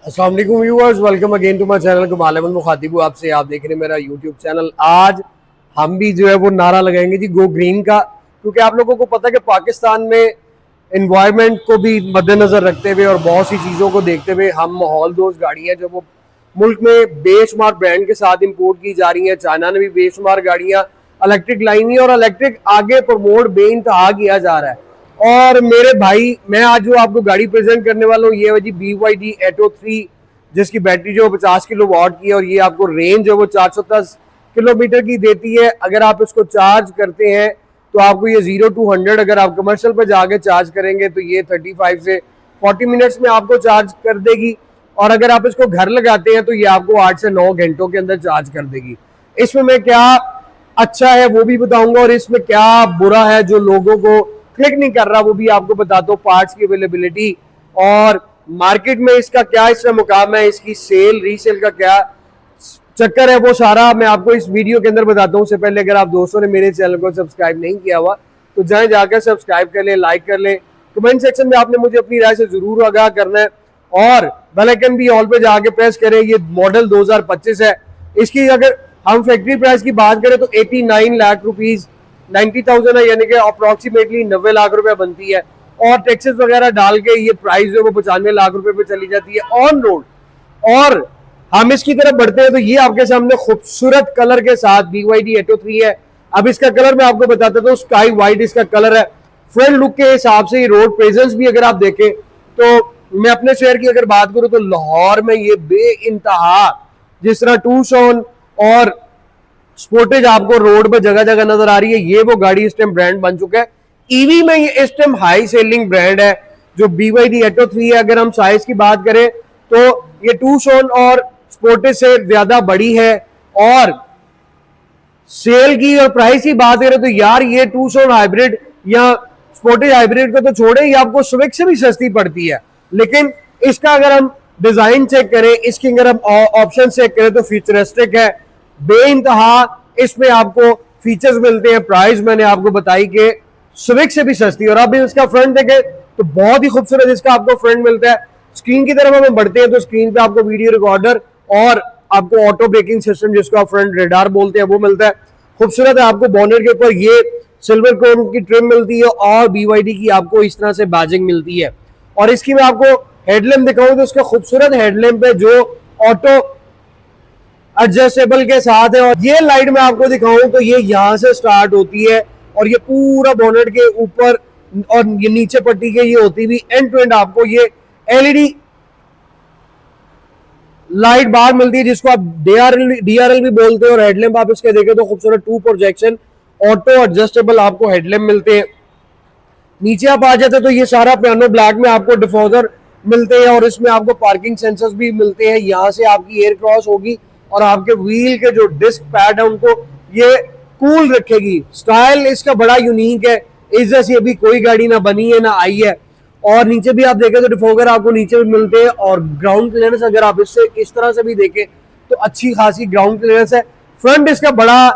अस्सलाम वालेकुम viewers, welcome again to my channel Kamal Ahmed मुखातिब आपसे। आप देख रहे हैं मेरा यूट्यूब चैनल। आज हम भी जो है वो नारा लगाएंगे जी गो ग्रीन का, क्योंकि आप लोगों को पता है कि पाकिस्तान में एनवायरनमेंट को भी मद्देनजर रखते हुए और बहुत सी चीज़ों को देखते हुए हम माहौल दोस्त गाड़ियाँ जो वो मुल्क में बेशुमार ब्रांड के साथ इंपोर्ट की जा रही हैं। चाइना ने भी बेशुमार गाड़ियाँ इलेक्ट्रिक लाई हुई और इलेक्ट्रिक आगे प्रमोट बेइंतहा किया जा रहा है। और मेरे भाई, मैं आज जो आपको गाड़ी प्रेजेंट करने वाला हूँ ये है जी BYD Atto 3, जिसकी बैटरी जो 50 किलो वाट की है और ये आपको रेंज जो वो 410 किलोमीटर की देती है। अगर आप इसको चार्ज करते हैं तो आपको ये 0 to 100, अगर आप कमर्शियल पे जाके चार्ज करेंगे तो ये 35 से 40 मिनट्स में आपको चार्ज कर देगी। और अगर आप इसको घर लगाते हैं तो ये आपको 8 से 9 घंटों के अंदर चार्ज कर देगी। इसमें मैं क्या अच्छा है वो भी बताऊंगा और इसमें क्या बुरा है जो लोगों को क्लिक नहीं कर रहा वो भी आपको बताता हूँ। पार्ट्स की अवेलेबिलिटी और मार्केट में इसका क्या इसका मुकाम है, इसकी सेल रीसेल का क्या चक्कर है, वो सारा मैं आपको इस वीडियो के अंदर बताता हूँ। उससे पहले अगर आप दोस्तों ने मेरे चैनल को सब्सक्राइब नहीं किया हुआ तो जाएं जाकर सब्सक्राइब कर लें, लाइक कर लें। कमेंट सेक्शन में आपने मुझे अपनी राय से जरूर आगाह करना है और बेल आइकन भी ऑल पे जाके प्रेस करें। ये मॉडल 2025 है। इसकी अगर हम फैक्ट्री प्राइस की बात करें तो 89 लाख रुपीज 90,000 है, यानी कि अप्रोक्सीमेटली 90 लाख रुपए बनती है। और टैक्सेस वगैरह डाल के ये प्राइस जो वो 95 लाख रुपए पे चली जाती है ऑन रोड। और हम इसकी तरफ बढ़ते हैं तो ये आपके सामने खूबसूरत कलर के साथ BYD Atto 3 है। अब इसका कलर मैं आपको बताता हूँ, स्काई व्हाइट इसका कलर है। फ्रंट लुक के हिसाब से रोड प्रेजेंस भी अगर आप देखें तो मैं अपने शहर की अगर बात करूं तो लाहौर में ये बेइंतहा जिस तरह टू शॉन और स्पोर्टेज आपको रोड पर जगह जगह नजर आ रही है, ये वो गाड़ी इस टाइम ब्रांड बन चुका है। ईवी में ये इस टाइम हाई सेलिंग ब्रांड है जो BYD Atto 3 है। अगर हम साइज की बात करें तो ये टू शॉन और स्पोर्टेज से ज्यादा बड़ी है। और सेल की और प्राइस की बात करें तो यार ये टू शॉन हाइब्रिड या स्पोर्टेज हाइब्रिड को तो छोड़े, ये आपको स्विफ्ट से भी सस्ती पड़ती है। लेकिन इसका अगर हम डिजाइन चेक करें, इसकी अगर हम ऑप्शन चेक करें तो फ्यूचरिस्टिक है बेइंतहा। इसमें आपको फीचर्स मिलते हैं, प्राइस मैंने आपको बताई कि स्विफ्ट से भी सस्ती। और अब इसका फ्रंट देखें तो बहुत ही खूबसूरत इसका आपको फ्रंट मिलता है। स्क्रीन की तरफ हम बढ़ते हैं तो स्क्रीन पे आपको वीडियो रिकॉर्डर और आपको ऑटो ब्रेकिंग सिस्टम जिसको आप फ्रंट रेडार बोलते हैं वो मिलता है। खूबसूरत है। आपको बॉनेट के ऊपर ये सिल्वर क्रोम की ट्रिम मिलती है और BYD की आपको इस तरह से बैजिंग मिलती है। और इसकी मैं आपको हेडलैम्प दिखाऊं तो इसका खूबसूरत हेडलैम्प है जो ऑटो एडजस्टेबल के साथ है। और ये लाइट मैं आपको दिखाऊं तो ये यहां से स्टार्ट होती है और ये पूरा बोनेट के ऊपर और ये नीचे पट्टी के ये होती हुई एंड टू एंड आपको ये LED लाइट बाहर मिलती है जिसको आप DRL भी बोलते हैं। और हेडलैम्प आप इसके देखें तो खूबसूरत 2 प्रोजेक्शन ऑटो एडजस्टेबल आपको हेडलैम्प मिलते हैं। नीचे आप आ जाते तो ये सारा पियानो ब्लैक में आपको डिफॉजर मिलते हैं और इसमें आपको पार्किंग सेंसर्स भी मिलते हैं। यहाँ से आपकी एयर क्रॉस होगी और आपके व्हील के जो डिस्क पैड है उनको ये कूल रखेगी। स्टाइल इसका बड़ा यूनिक है, इस जैसी अभी कोई गाड़ी ना बनी है ना आई है। और नीचे भी आप देखें तो डिफॉगर आपको नीचे भी मिलते हैं और ग्राउंड क्लियरेंस अगर आप इससे इस तरह से भी देखें तो अच्छी खासी ग्राउंड क्लियरेंस है। फ्रंट इसका बड़ा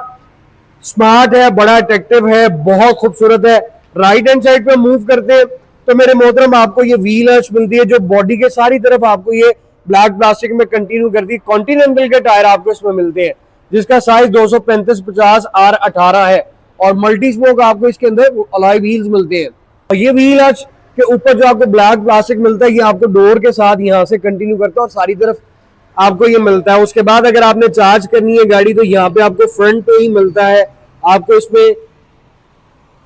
स्मार्ट है, बड़ा अट्रैक्टिव है, बहुत खूबसूरत है। राइट हैंड साइड पे मूव करते हैं तो मेरे मोहतरम आपको ये व्हील आर्च मिलती है जो बॉडी के सारी तरफ आपको ये ब्लैक प्लास्टिक में कंटिन्यू करती है। कॉन्टिनेंटल के टायर आपको इसमें मिलते हैं जिसका साइज 235/50 R18 है और मल्टी स्पोक आपको इसके अंदर अलॉय व्हील्स मिलते हैं। और ये व्हील आर्च के ऊपर जो आपको ब्लैक प्लास्टिक मिलता है ये आपको डोर के साथ यहाँ से कंटिन्यू करता है और सारी तरफ आपको ये मिलता है। उसके बाद अगर आपने चार्ज करनी है गाड़ी तो यहाँ पे आपको फ्रंट पे ही मिलता है। आपको इसमें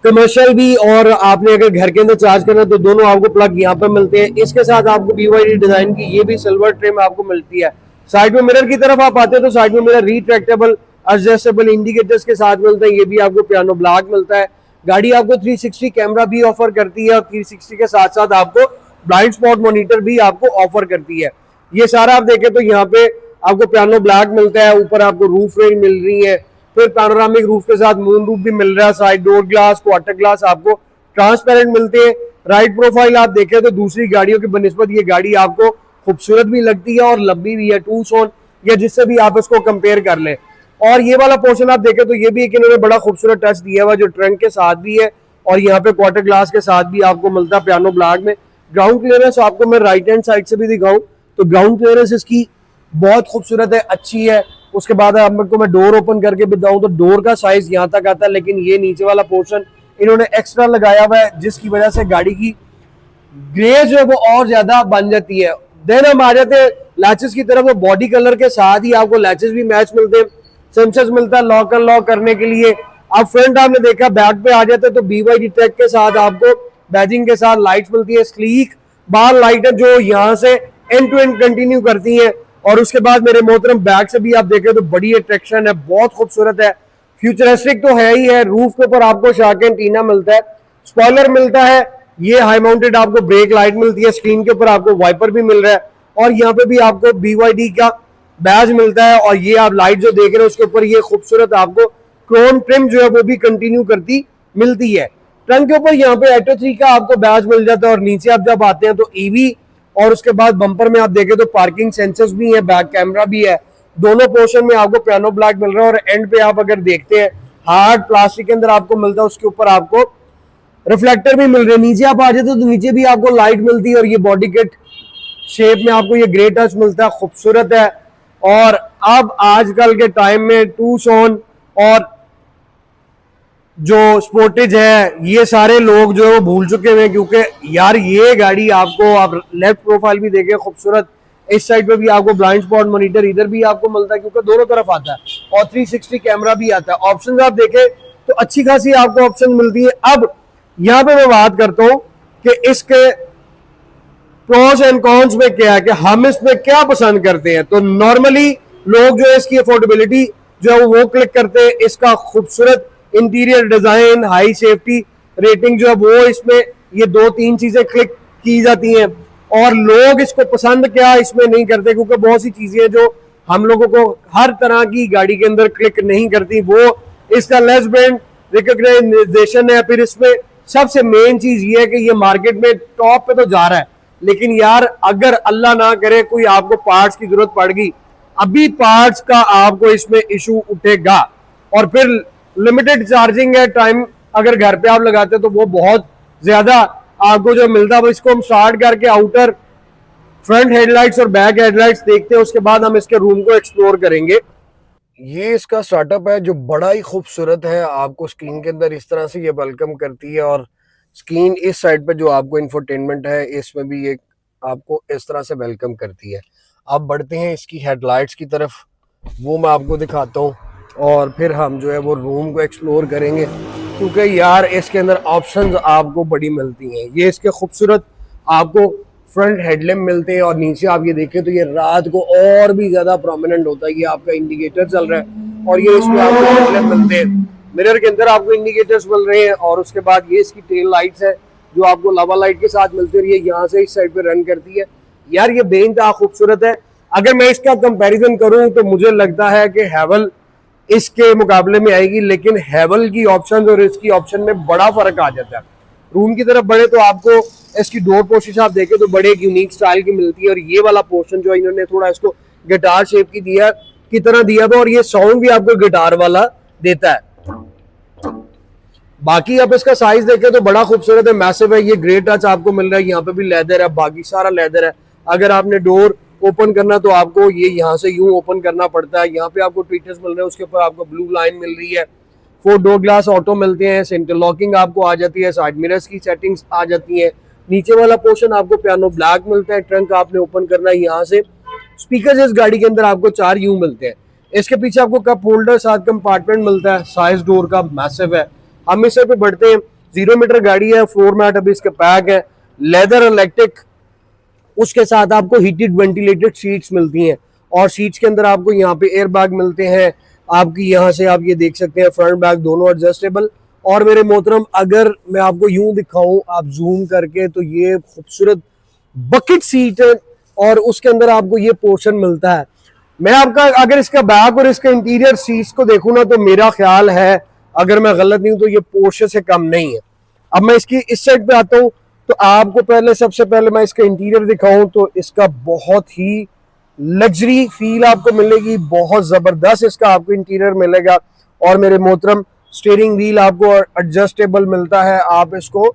कमर्शियल भी और आपने अगर घर के अंदर चार्ज करना तो दोनों आपको प्लग यहाँ पे मिलते हैं। इसके साथ आपको BYD डिजाइन की ये भी सिल्वर ट्रिम आपको मिलती है। साइड में मिरर की तरफ आप आते हैं तो साइड में मिरर रिट्रैक्टेबल एडजस्टेबल इंडिकेटर्स के साथ मिलते हैं। ये भी आपको पियानो ब्लैक मिलता है। गाड़ी आपको 360 कैमरा भी ऑफर करती है और 360 के साथ साथ आपको ब्लाइंड स्पॉट मॉनिटर भी आपको ऑफर करती है। ये सारा आप देखें तो यहाँ पे आपको पियानो ब्लैक मिलता है। ऊपर आपको रूफ रेल मिल रही है, फिर पैनोरामिक रूफ के साथ मून रूफ भी मिल रहा है। Side door glass, quarter glass आपको ट्रांसपेरेंट मिलते हैं। राइट प्रोफाइल आप देखें तो दूसरी गाड़ियों की बनिस्बत ये गाड़ी आपको खूबसूरत भी लगती है और लंबी भी है, टू शॉन या जिससे भी आप इसको कंपेयर कर लें। और ये वाला पोर्शन आप देखें तो ये भी एक इन्होंने बड़ा खूबसूरत टच दिया हुआ जो ट्रंक के साथ भी है और यहाँ पे क्वार्टर ग्लास के साथ भी आपको मिलता है पियानो ब्लैक में। ग्राउंड क्लियरेंस आपको मैं राइट हैंड साइड से भी दिखाऊं तो ग्राउंड क्लियरेंस इसकी बहुत खूबसूरत है, अच्छी है। उसके बाद आपको मैं डोर ओपन करके बताऊं तो डोर का साइज यहाँ तक आता है, लेकिन ये नीचे वाला पोर्शन इन्होंने एक्स्ट्रा लगाया हुआ है, जिसकी वजह से गाड़ी की ग्रे जो है वो और ज्यादा बन जाती है। देन हम आ जाते हैं लैचेस की तरफ। वो बॉडी कलर के साथ ही आपको लैचेस भी मैच मिलते हैं, सेंसर्स मिलता है लॉक अनलॉक करने के लिए। अब फ्रंट आपने देखा, बैक पे आ जाते हैं तो BYD टैग के साथ आपको बैजिंग के साथ लाइट्स मिलती है, स्लीक बार लाइट है जो यहाँ से एंड टू एंड कंटिन्यू करती है। और उसके बाद मेरे मोहतरम बैक से भी आप देखें तो बड़ी अट्रैक्शन है, बहुत खूबसूरत है, फ्यूचरिस्टिक तो है ही है। रूफ के ऊपर आपको शार्क एंटीना मिलता है, स्पॉइलर मिलता है, ये हाई माउंटेड आपको ब्रेक लाइट मिलती है, स्क्रीन के ऊपर आपको वाइपर भी मिल रहा है, और यहाँ पे भी आपको BYD का बैज मिलता है। और ये आप लाइट जो देख रहे हैं उसके ऊपर ये खूबसूरत आपको क्रोम ट्रिम जो है वो भी कंटिन्यू करती मिलती है। ट्रंक के ऊपर यहाँ पे Atto 3 का आपको बैज मिल जाता है। और नीचे आप जब आते हैं तो EV, और उसके बाद बम्पर में आप देखें तो पार्किंग सेंसर्स भी है, बैक कैमरा भी है, दोनों पोर्शन में आपको पियानो ब्लैक मिल रहा है। और एंड पे आप अगर देखते हैं हार्ड प्लास्टिक के अंदर आपको मिलता है, उसके ऊपर आपको रिफ्लेक्टर भी मिल रहे हैं। नीचे आप आ जाते तो नीचे भी आपको लाइट मिलती है, और ये बॉडी किट शेप में आपको ये ग्रे टच मिलता है, खूबसूरत है। और अब आजकल के टाइम में टूसॉन और जो स्पोर्टेज है ये सारे लोग जो है वो भूल चुके हुए हैं, क्योंकि यार ये गाड़ी आपको, आप लेफ्ट प्रोफाइल भी देखें खूबसूरत, इस साइड पे भी आपको ब्लाइंड स्पॉट मॉनिटर इधर भी आपको मिलता है, क्योंकि दोनों तरफ आता है, और 360 कैमरा भी आता है। ऑप्शंस आप देखें तो अच्छी खासी आपको ऑप्शन मिलती है। अब यहाँ पे मैं बात करता हूँ कि इसके प्रोस एंड कॉन्स में क्या है, कि हम इसमें क्या पसंद करते हैं। तो नॉर्मली लोग जो है इसकी अफोर्डेबिलिटी जो है वो क्लिक करते हैं, इसका खूबसूरत interior design, high safety rating जो है वो इसमें ये 2-3 चीजें क्लिक की जाती हैं। और लोग इसको पसंद क्या इसमें नहीं करते, क्योंकि बहुत सी चीजें जो हम लोगों को हर तरह की गाड़ी के अंदर क्लिक नहीं करती, वो इसका लेस ब्रांड रिकॉग्नाइजेशन है। फिर इसमें सबसे मेन चीज ये है कि ये मार्केट में टॉप पे तो जा रहा है, लेकिन यार अगर अल्लाह ना करे कोई आपको पार्ट्स की जरूरत पड़ गई, अभी पार्ट्स का आपको इसमें इशू उठेगा। और फिर लिमिटेड चार्जिंग है, टाइम अगर घर पे आप लगाते हैं तो वो बहुत ज्यादा आपको जो मिलता है। इसको हम स्टार्ट करके आउटर फ्रंट हेडलाइट्स और बैक हेडलाइट्स देखते हैं, उसके बाद हम इसके रूम को एक्सप्लोर करेंगे। ये इसका स्टार्टअप है जो बड़ा ही खूबसूरत है, आपको स्क्रीन के अंदर इस तरह से ये वेलकम करती है। और स्क्रीन इस साइड पे जो आपको इंफोटेनमेंट है इसमें भी ये आपको इस तरह से वेलकम करती है। अब बढ़ते हैं इसकी हेडलाइट्स की तरफ, वो मैं आपको दिखाता हूँ, और फिर हम जो है वो रूम को एक्सप्लोर करेंगे, क्योंकि यार इसके अंदर ऑप्शंस आपको बड़ी मिलती हैं। ये इसके खूबसूरत आपको फ्रंट हेडलैम्प मिलते हैं, और नीचे आप ये देखें तो ये रात को और भी ज्यादा प्रोमिनेंट होता है। ये आपका इंडिकेटर चल रहा है, और ये इसमें आपको हेडलैम्प मिलते हैं, मिरर के अंदर आपको इंडिकेटर्स मिल रहे हैं। और उसके बाद ये इसकी टेल लाइट्स है जो आपको लावा लाइट के साथ मिलती है, ये यहाँ से इस साइड पे रन करती है। यार ये बेइंतहा खूबसूरत है। अगर मैं इसका कंपैरिजन करूं तो मुझे लगता है कि हैवल इसके मुकाबले में आएगी, लेकिन हैवल की ऑप्शन और इसकी ऑप्शन में बड़ा फर्क आ जाता है। रूम की तरफ बढ़े तो आपको इसकी डोर पोर्शन आप देखें तो बड़े यूनिक स्टाइल की मिलती है, और ये वाला पोर्शन जो इन्होंने थोड़ा इसको गिटार शेप की तरह दिया था, और ये साउंड भी आपको गिटार वाला देता है। बाकी आप इसका साइज देखें तो बड़ा खूबसूरत है, मैसिव है। ये ग्रे टच आपको मिल रहा है, यहाँ पे भी लेदर है, बाकी सारा लेदर है। अगर आपने डोर ओपन करना तो आपको ये यहाँ से यूं ओपन करना पड़ता है। यहाँ पे आपको ट्विटर्स मिल रहे हैं, उसके ऊपर आपको ब्लू लाइन मिल रही है, 4 डोर ग्लास ऑटो मिलते हैं, सेंटर लॉकिंग आपको आ जाती है, साइड मिरर्स की सेटिंग्स आ जाती है। नीचे वाला पोर्शन आपको पियानो ब्लैक मिलता है, ट्रंक आपने ओपन करना है यहाँ से। स्पीकर इस गाड़ी के अंदर आपको 4 यूं मिलते हैं। इसके पीछे आपको कप होल्डर साथ कंपार्टमेंट मिलता है, साइज डोर का मैसिव है। हम इस पे बढ़ते हैं, 0 मीटर गाड़ी है, फ्लोर मैट अभी इसके पैक है, लेदर इलेक्ट्रिक, उसके साथ आपको हीटेड वेंटिलेटेड सीट्स मिलती हैं, और सीट्स के अंदर आपको यहाँ पे एयर बैग मिलते हैं। आपकी यहाँ से आप ये देख सकते हैं फ्रंट बैक दोनों एडजस्टेबल। और मेरे मोहतरम अगर मैं आपको यूं दिखाऊं आप जूम करके तो ये खूबसूरत बकेट सीट है, और उसके अंदर आपको ये पोर्शन मिलता है। मैं आपका अगर इसका बैक और इसका इंटीरियर सीट्स को देखूं ना तो मेरा ख्याल है, अगर मैं गलत नहीं हूं तो ये पोर्शे से कम नहीं है। अब मैं इसकी इस साइड पे आता हूं तो आपको सबसे पहले मैं इसका इंटीरियर दिखाऊं तो इसका बहुत ही लग्जरी फील आपको मिलेगी, बहुत जबरदस्त इसका आपको इंटीरियर मिलेगा। और मेरे मोहतरम स्टीयरिंग व्हील आपको एडजस्टेबल मिलता है, आप इसको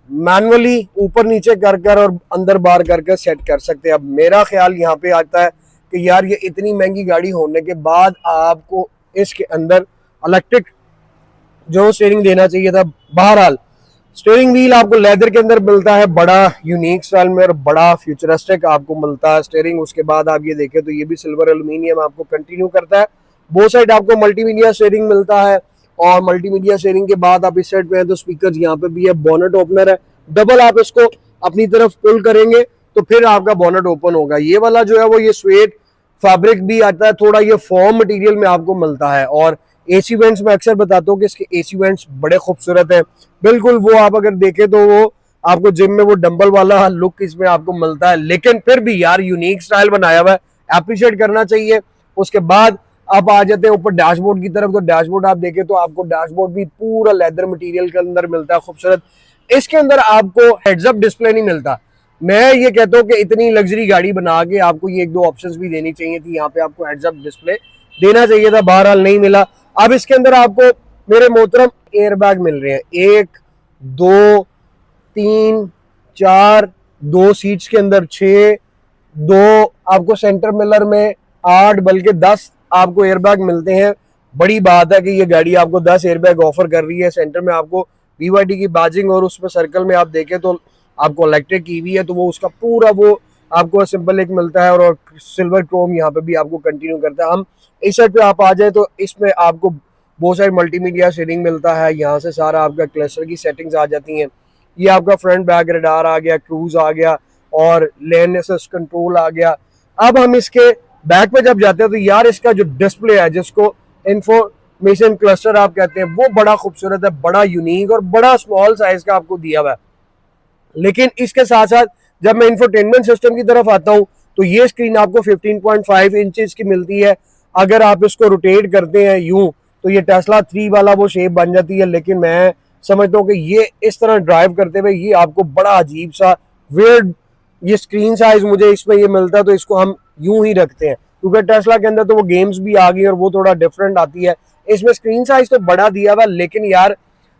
मैनुअली ऊपर नीचे कर कर और अंदर बाहर करके सेट कर सकते हैं। अब मेरा ख्याल यहाँ पे आता है कि यार ये इतनी महंगी गाड़ी होने के बाद आपको इसके अंदर इलेक्ट्रिक जो स्टीयरिंग देना चाहिए था। बहरहाल स्टीयरिंग व्हील आपको लेदर के अंदर मिलता है, बड़ा यूनिक स्टाइल में और बड़ा फ्यूचरिस्टिक आपको मिलता है स्टीयरिंग। उसके बाद आप ये देखें तो ये भी सिल्वर एल्यूमिनियम आपको कंटिन्यू करता है। बोथ साइड आपको मल्टीमीडिया स्टीयरिंग मिलता है और मल्टीमीडिया स्टीयरिंग के बाद आप इस साइड पे है तो स्पीकर यहाँ पे भी है, बोनेट ओपनर है, डबल आप इसको अपनी तरफ पुल करेंगे तो फिर आपका बोनेट ओपन होगा। ये वाला जो है वो ये स्वेट फैब्रिक भी आता है, थोड़ा ये फॉर्म मटेरियल में आपको मिलता है। और एसी वेंट्स में अक्सर बताता हूँ कि इसके एसी वेंट्स बड़े खूबसूरत है, बिल्कुल वो आप अगर देखें तो वो आपको जिम में वो डंबल वाला लुक इसमें आपको मिलता है, लेकिन फिर भी यार यूनिक स्टाइल बनाया हुआ है, अप्रिशिएट करना चाहिए। उसके बाद आप आ जाते हैं ऊपर डैशबोर्ड की तरफ, तो डैशबोर्ड आप देखें तो आपको डैशबोर्ड भी पूरा लेदर मटेरियल के अंदर मिलता है, खूबसूरत। इसके अंदर आपको हेड्स अप डिस्प्ले नहीं मिलता। मैं ये कहता हूँ कि इतनी लग्जरी गाड़ी बना के आपको ये एक दो ऑप्शंस भी देनी चाहिए थी, यहाँ पे आपको हेड्स अप डिस्प्ले देना चाहिए था, बहरहाल नहीं मिला। अब इसके अंदर आपको मेरे मोहतरम एयर बैग मिल रहे हैं, 1 2 3 4, 2 सीट्स के अंदर 6, 2 आपको सेंटर मिलर में 8 बल्कि 10 आपको एयर बैग मिलते हैं। बड़ी बात है कि ये गाड़ी आपको 10 एयर बैग ऑफर कर रही है। सेंटर में आपको BYD की बाजिंग और उसमें सर्कल में आप देखें तो आपको इलेक्ट्रिक ईवी है तो वो उसका पूरा वो आपको सिंपल एक मिलता है और सिल्वर क्रोम यहाँ पे भी आपको कंटिन्यू करता है। हम इस साइड पे आप आ जाए तो इसमें आपको बहुत सारी मल्टीमीडिया शेयरिंग मिलता है, यहाँ से सारा आपका क्लस्टर की सेटिंग्स आ जाती हैं। ये आपका फ्रंट बैक रडार आ गया, क्रूज आ गया और लेन असिस्ट कंट्रोल आ गया। अब हम इसके बैक पे जब जाते हैं तो यार इसका जो डिस्प्ले है जिसको इंफॉर्मेशन क्लस्टर आप कहते हैं वो बड़ा खूबसूरत है, बड़ा यूनिक और बड़ा स्मॉल साइज का आपको दिया हुआ है। लेकिन इसके साथ साथ जब मैं इंफोटेनमेंट सिस्टम की तरफ आता हूं तो ये स्क्रीन आपको 15.5 इंचेस की मिलती है। अगर आप इसको रोटेट करते हैं यूं तो ये टेस्ला 3 वाला वो शेप बन जाती है, लेकिन मैं समझता हूँ कि ये इस तरह ड्राइव करते हुए ये आपको बड़ा अजीब सा वियर्ड ये स्क्रीन साइज मुझे इसमें ये मिलता है, तो इसको हम यूं ही रखते हैं क्योंकि टेस्ला के अंदर तो वो गेम्स भी आ गई और वो थोड़ा डिफरेंट आती है। इसमें स्क्रीन साइज तो बड़ा दिया हुआ, लेकिन यार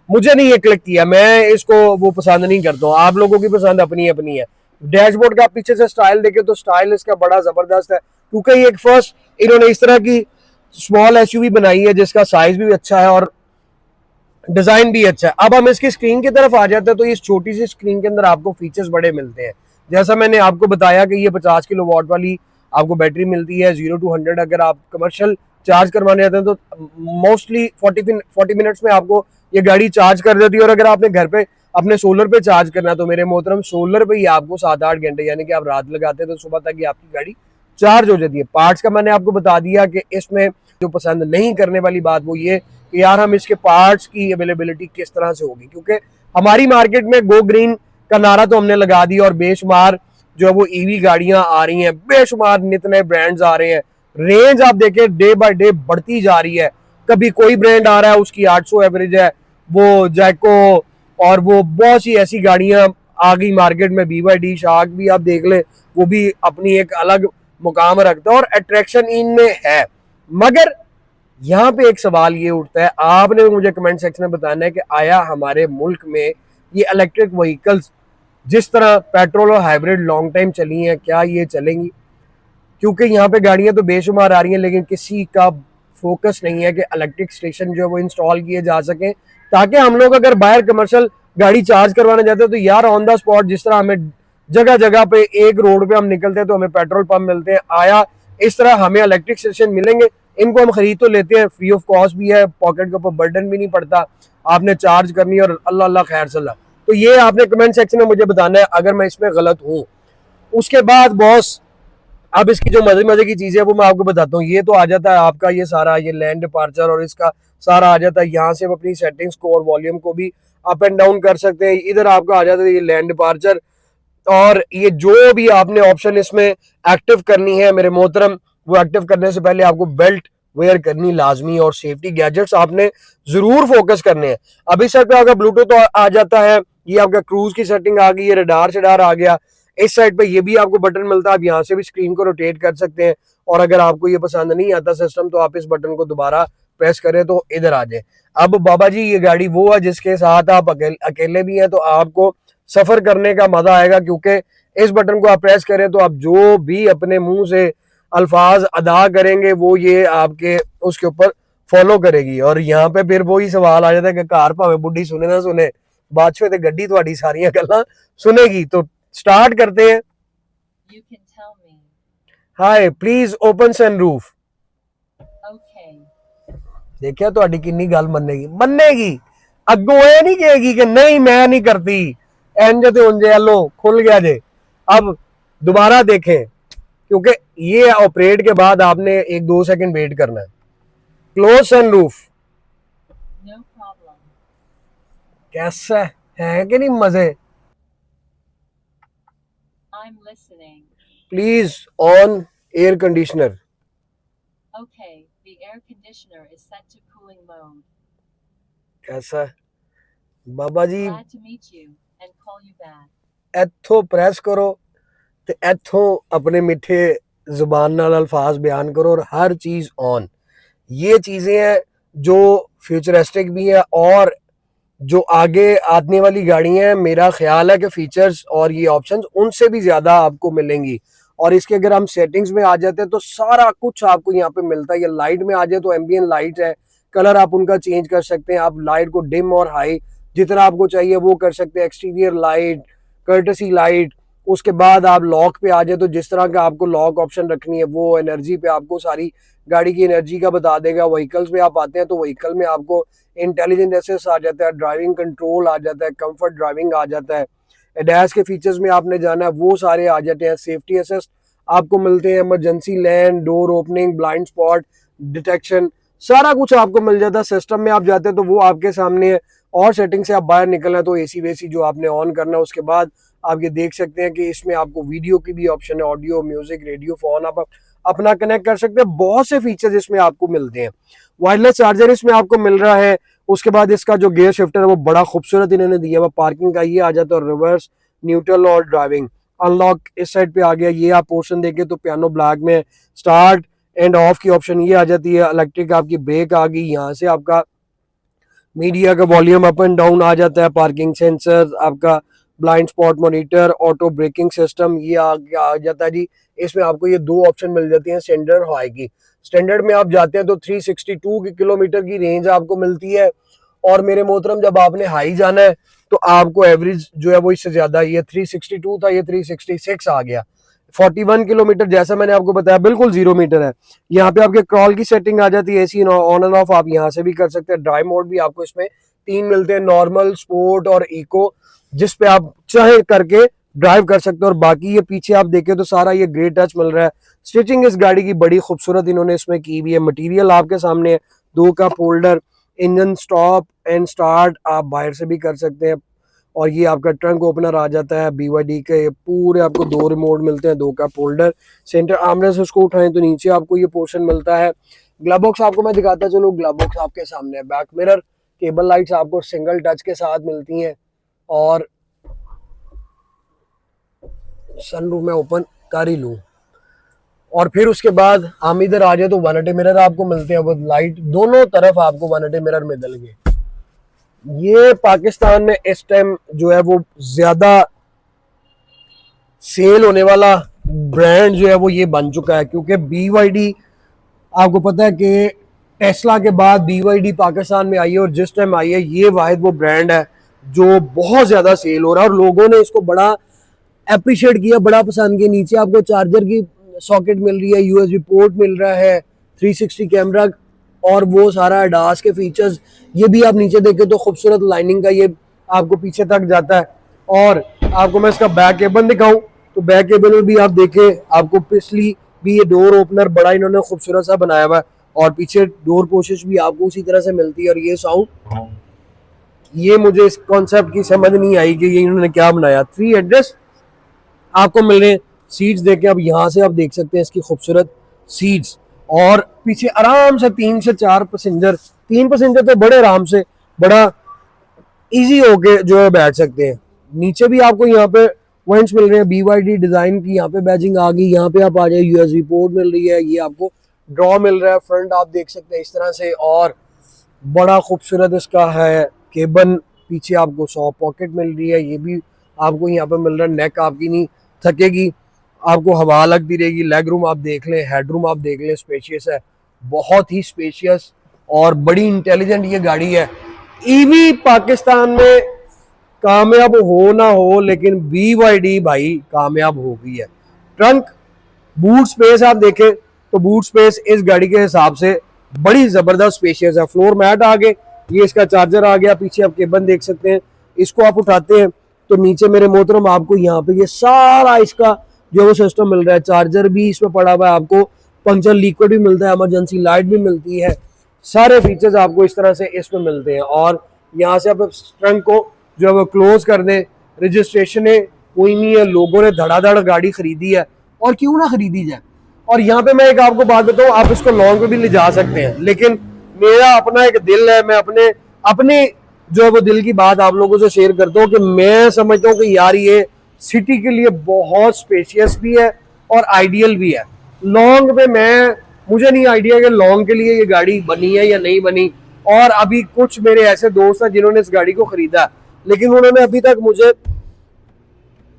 मुझे नहीं ये क्लिक किया, मैं इसको वो पसंद नहीं करता हूँ। आप लोगों की पसंद अपनी अपनी है। डैशबोर्ड का पीछे से स्टाइल देखे तो स्टाइल इसका बड़ा जबरदस्त है क्योंकि ये एक फर्स्ट इन्होंने इस तरह की स्मॉल SUV बनाई है जिसका साइज भी अच्छा है और डिजाइन भी अच्छा है। अब हम इसकी स्क्रीन की तरफ आ जाते हैं तो इस छोटी सी स्क्रीन के अंदर आपको फीचर्स बड़े मिलते हैं। जैसा मैंने आपको बताया कि ये 50 किलोवाट वाली आपको बैटरी मिलती है 0 to 100। अगर आप कमर्शियल चार्ज करवाने जाते हैं तो मोस्टली 40 मिनट्स में आपको ये गाड़ी चार्ज कर देती है। और अगर आपने घर पे अपने सोलर पे चार्ज करना है तो मेरे मोहतरम सोलर पे ही आपको 7-8 घंटे यानी कि आप रात लगाते हैं तो सुबह तक ही आपकी गाड़ी चार्ज हो जाती है। पार्ट्स का मैंने आपको बता दिया कि इसमें जो पसंद नहीं करने वाली बात वो ये कि यार हम इसके पार्ट्स की अवेलेबिलिटी किस तरह से होगी, क्योंकि हमारी मार्केट में गो ग्रीन का नारा तो हमने लगा दिया और बेशुमार जो है वो EV गाड़ियां आ रही हैं, बेशुमार नित नए ब्रांड्स आ रहे हैं। रेंज आप देखें डे बाय डे बढ़ती जा रही है। कभी कोई ब्रांड आ रहा है उसकी 800 एवरेज है, वो जैको और वो बहुत सी ऐसी गाड़ियां आ गई मार्केट में। BYD शार्क भी आप देख लें, वो भी अपनी एक अलग मुकाम रखता है और अट्रैक्शन इनमें है। मगर यहाँ पे एक सवाल ये उठता है, आपने मुझे कमेंट सेक्शन में बताना है कि आया हमारे मुल्क में ये इलेक्ट्रिक व्हीकल्स जिस तरह पेट्रोल और हाइब्रिड लॉन्ग टाइम चली हैं क्या ये चलेंगी? क्योंकि यहाँ पे गाड़ियां तो बेशुमार आ रही हैं लेकिन किसी का फोकस नहीं है कि इलेक्ट्रिक स्टेशन जो है वो इंस्टॉल किए जा सकें, ताकि हम लोग अगर बाहर कमर्शियल गाड़ी चार्ज करवाने जाते हैं तो यार ऑन द स्पॉट जिस तरह हमें जगह जगह पे एक रोड पे हम निकलते हैं तो हमें पेट्रोल पंप मिलते हैं, आया इस तरह हमें इलेक्ट्रिक स्टेशन मिलेंगे? इनको हम खरीद तो लेते हैं, फ्री ऑफ कॉस्ट भी है, पॉकेट के ऊपर बर्डन भी नहीं पड़ता, आपने चार्ज करनी और अल्लाह अल्लाह खैर सल्ला। तो ये आपने कमेंट सेक्शन में मुझे बताना है अगर मैं इसमें गलत हूँ। उसके बाद बॉस अब इसकी जो मजे मजे की चीजें है वो मैं आपको बताता हूँ। ये तो आ जाता है आपका ये सारा ये लैंड डिपार्चर और इसका सारा आ जाता है। यहाँ से हम अपनी सेटिंग्स को और वॉल्यूम को भी अप एंड डाउन कर सकते हैं। इधर आपका आ जाता है ये लैंड डिपार्चर और ये जो भी आपने ऑप्शन इसमें एक्टिव करनी है मेरे मोहतरम, वो एक्टिव करने से पहले आपको बेल्ट वेयर करनी लाजमी और सेफ्टी गैजेट्स आपने जरूर फोकस करने हैं। अभी सर पे आपका ब्लूटूथ आ जाता है, ये आपका क्रूज की सेटिंग आ गई, ये रडार शडार आ गया। इस साइड पे ये भी आपको बटन मिलता है, आप यहाँ से भी स्क्रीन को रोटेट कर सकते हैं। और अगर आपको ये पसंद नहीं आता सिस्टम तो आप इस बटन को दोबारा प्रेस करें तो इधर आ जाए। अब बाबा जी ये गाड़ी वो है जिसके साथ आप अकेले भी हैं तो आपको सफर करने का मजा आएगा, क्योंकि इस बटन को आप प्रेस करें तो आप जो भी अपने मुंह से अल्फाज अदा करेंगे वो ये आपके उसके ऊपर फॉलो करेगी। और यहाँ पे फिर वही सवाल आ जाता है कि घर भावे बुढ़ी सुने ना सुने, बादशाह ते गड्डी ਤੁਹਾਡੀ सारियां गल्लां सुनेगी। तो स्टार्ट करते हैं। You can tell me. Hi please open sunroof. Okay. देखिया ਤੁਹਾਡੀ किन्नी गल मन्नेगी अगों ये नहीं कहेगी कि नहीं मैं नहीं करती, इंज ते उंज लो खुल गया जे। अब दोबारा देखें, क्योंकि ये ऑपरेट के बाद आपने 1-2 सेकंड वेट करना है। Close sunroof. No problem. कैसा है कि नहीं मजे? I'm listening. Please on air conditioner. Okay, the air conditioner is set to cooling mode. कैसा है बाबा जी? Glad to meet you and call you back. इथों प्रेस करो ते इथों अपने मिठे जुबान नाल अल्फाज बयान करो और हर चीज ऑन। ये चीजें हैं जो फ्यूचरिस्टिक भी है, और जो आगे आने वाली गाड़ियां हैं मेरा ख्याल है कि फीचर्स और ये ऑप्शंस उनसे भी ज्यादा आपको मिलेंगी। और इसके अगर हम सेटिंग्स में आ जाते हैं तो सारा कुछ आपको यहाँ पे मिलता है। ये लाइट में आ जाए तो एम्बियंट लाइट है, कलर आप उनका चेंज कर सकते हैं, आप लाइट को डिम और हाई जितना आपको चाहिए वो कर सकते हैं। एक्सटीरियर लाइट, कर्टसी लाइट, उसके बाद आप लॉक पे आ जाए तो जिस तरह का आपको लॉक ऑप्शन रखनी है वो एनर्जी पे आपको सारी गाड़ी की एनर्जी का बता देगा। व्हीकल्स में आप आते हैं तो व्हीकल में आपको इंटेलिजेंट एसेस आ जाता है, ड्राइविंग कंट्रोल आ जाता है, कंफर्ट ड्राइविंग आ जाता है। एडैस के फीचर्स में आपने जाना है वो सारे आ जाते हैं। सेफ्टी असिस्ट आपको मिलते हैं, emergency land, door opening, blind spot detection, सारा कुछ आपको मिल जाता है। सिस्टम में आप जाते हैं तो वो आपके सामने है, और सेटिंग से आप बाहर निकलना है तो एसी वेसी जो आपने ऑन करना है। उसके बाद आप ये देख सकते हैं कि इसमें आपको वीडियो की भी ऑप्शन है, ऑडियो, म्यूजिक, रेडियो, फोन आप अपना कनेक्ट कर सकते हैं। बहुत से फीचर्स इसमें आपको मिलते हैं। वायरलेस चार्जर इसमें आपको मिल रहा है। उसके बाद इसका जो गियर शिफ्टर है वो बड़ा खूबसूरत इन्होंने दिया हुआ। पार्किंग का ये आ जाता है, रिवर्स, न्यूट्रल और ड्राइविंग। अनलॉक इस साइड पे आ गया। ये आप पोर्शन देखें तो पियानो ब्लैक में स्टार्ट एंड ऑफ की ऑप्शन ये आ जाती है। इलेक्ट्रिक आपकी ब्रेक आ गई, यहाँ से आपका मीडिया का वॉल्यूम अप एंड डाउन आ जाता है। पार्किंग सेंसर, आपका blind spot monitor, auto braking system ये आ जाता है जी। इसमें आपको ये 2 ऑप्शन मिल जाती हैं स्टैंडर्ड और हाई की। स्टैंडर्ड में आप जाते हैं तो 362 किलोमीटर की रेंज आपको मिलती है, और मेरे मोहतरम जब आपने हाई जाना है तो आपको एवरेज जो है वो इससे ज्यादा, ये 362 था, ये 366 आ गया। 41 किलोमीटर जैसा मैंने आपको बताया बिल्कुल 0 मीटर है। यहाँ पे आपके क्रॉल की सेटिंग आ जाती है, एसी ऑन एंड ऑफ आप यहाँ से भी कर सकते हैं। ड्राइव मोड भी आपको इसमें 3 मिलते हैं, नॉर्मल, स्पोर्ट और इको, जिस पे आप चाहे करके ड्राइव कर सकते हो। और बाकी ये पीछे आप देखें तो सारा ये ग्रे टच मिल रहा है। स्टिचिंग इस गाड़ी की बड़ी खूबसूरत इन्होंने इसमें की हुई है। मटेरियल आपके सामने है, 2 cup holder, engine stop and start आप बाहर से भी कर सकते हैं। और ये आपका ट्रंक ओपनर आ जाता है BYD के। पूरे आपको 2 रिमोट मिलते हैं, 2 कप होल्डर, सेंटर आर्मरेस्ट, उसको उठाएं तो नीचे आपको ये पोर्शन मिलता है। ग्लव बॉक्स आपको मैं दिखाता चलो, ग्लव बॉक्स आपके सामने है। बैक मिरर, केबल लाइट्स आपको सिंगल टच के साथ मिलती हैं। और सनरूफ में ओपन कर ही लूँ, और फिर उसके बाद हम इधर आ जाए तो वैनिटी मिरर आपको मिलते हैं। वो लाइट दोनों तरफ आपको वैनिटी मिरर मिल गए। ये पाकिस्तान में इस टाइम जो है वो ज्यादा सेल होने वाला ब्रांड जो है वो ये बन चुका है, क्योंकि BYD आपको पता है कि टेस्ला के बाद BYD पाकिस्तान में आई है, और जिस टाइम आई है ये वाहिद वो ब्रांड है जो बहुत ज्यादा सेल हो रहा है, और लोगों ने इसको बड़ा अप्रिशिएट किया, बड़ा पसंद किया। नीचे आपको चार्जर की सॉकेट मिल रही है, USB पोर्ट मिल रहा है, 360 कैमरा, और वो सारा एडास के फीचर्स। ये भी आप नीचे देखें तो खूबसूरत लाइनिंग का ये आपको पीछे तक जाता है। और आपको मैं इसका बैक केबल दिखाऊं तो बैक केबल में भी आप देखें, आपको पिछली भी ये डोर ओपनर बड़ा इन्होंने खूबसूरत सा बनाया हुआ है, और पीछे डोर पोशिश भी आपको उसी तरह से मिलती है। और ये साउंड, ये मुझे इस कॉन्सेप्ट की समझ नहीं आई कि ये इन्होंने क्या बनाया। 3 एडजस्ट आपको मिल रहे हैं। सीट्स देखें, अब यहाँ से आप देख सकते हैं इसकी खूबसूरत सीट्स, और पीछे आराम से 3 से 4 पैसेंजर, 3 पैसेंजर तो बड़े आराम से बड़ा इजी होके जो है बैठ सकते हैं। नीचे भी आपको यहाँ पे वेंट्स मिल रहे हैं, BYD डिजाइन की यहाँ पे बैजिंग आ गई। यहाँ पे आप आ जाए, USB पोर्ट मिल रही है, ये आपको ड्रॉ मिल रहा है। फ्रंट आप देख सकते हैं इस तरह से, और बड़ा खूबसूरत इसका है केबन। पीछे आपको 100 पॉकेट मिल रही है, ये भी आपको यहाँ पे मिल रहा है, नेक आपकी नहीं थकेगी, आपको हवा लगती रहेगी। लेग रूम आप देख लें, हेड रूम आप देख लें, स्पेशियस है, बहुत ही स्पेशियस और बड़ी इंटेलिजेंट ये गाड़ी है। ईवी पाकिस्तान में कामयाब हो ना हो, लेकिन BYD भाई कामयाब हो गई है। ट्रंक बूट स्पेस आप देखें तो बूट स्पेस इस गाड़ी के हिसाब से बड़ी जबरदस्त स्पेशियस है। फ्लोर मैट आ गए, ये इसका चार्जर आ गया, पीछे आप केबल देख सकते हैं। इसको आप उठाते हैं तो नीचे मेरे मोहतरम आपको यहाँ पे ये सारा इसका जो वो सिस्टम मिल रहा है। चार्जर भी इसमें पड़ा हुआ है, आपको पंचर लिक्विड भी मिलता है, इमरजेंसी लाइट भी मिलती है, सारे फीचर्स आपको इस तरह से इसमें मिलते हैं। और यहाँ से आप ट्रंक को जो है वो क्लोज कर दें। रजिस्ट्रेशन है कोई नहीं है, लोगों ने धड़ाधड़ गाड़ी खरीदी है और क्यों ना खरीदी जाए। और यहाँ पे मैं एक आपको बात बताऊं, आप इसको लॉन्ग पे भी ले जा सकते हैं, लेकिन मेरा अपना एक दिल है, मैं अपने अपने जो है वो दिल की बात आप लोगों से शेयर करता हूँ कि मैं समझता हूँ कि यार ये सिटी के लिए बहुत स्पेशियस भी है और आइडियल भी है। लॉन्ग पे मुझे नहीं आइडिया कि लॉन्ग के लिए ये गाड़ी बनी है या नहीं बनी। और अभी कुछ मेरे ऐसे दोस्त हैं जिन्होंने इस गाड़ी को खरीदा, लेकिन उन्होंने अभी तक मुझे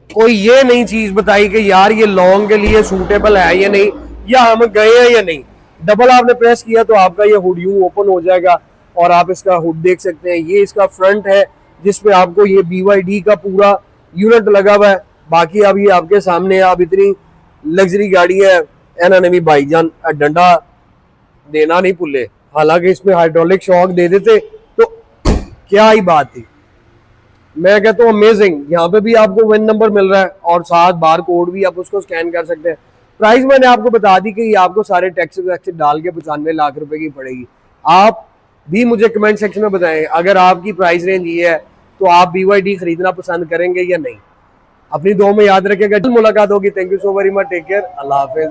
कोई ये नई चीज बताई कि यार ये लॉन्ग के लिए सूटेबल है या नहीं, या हम गए हैं या नहीं। डबल आपने प्रेस किया तो आपका ये हुड यूं ओपन हो जाएगा और आप इसका हुड देख सकते हैं। ये इसका फ्रंट है जिसपे आपको ये BYD का पूरा यूनिट लगा हुआ है। बाकी अब ये आपके सामने, अब इतनी लग्जरी गाड़ी है, इन्होंने भी भाईजान डंडा देना नहीं भूले। हालांकि इसमें हाइड्रोलिक शॉक दे देते तो क्या ही बात थी। मैं कहता हूँ अमेजिंग। यहाँ पे भी आपको विन नंबर मिल रहा है और साथ बार कोड भी, आप उसको स्कैन कर सकते हैं। प्राइस मैंने आपको बता दी कि ये आपको सारे टैक्स वैक्स डाल के 95 लाख रुपए की पड़ेगी। आप भी मुझे कमेंट सेक्शन में बताएं, अगर आपकी प्राइस रेंज ये है तो आप BYD खरीदना पसंद करेंगे या नहीं। अपनी दुआ में याद रखेगा। मुलाकात होगी। Thank you so very much, take care, अल्लाह हाफिज।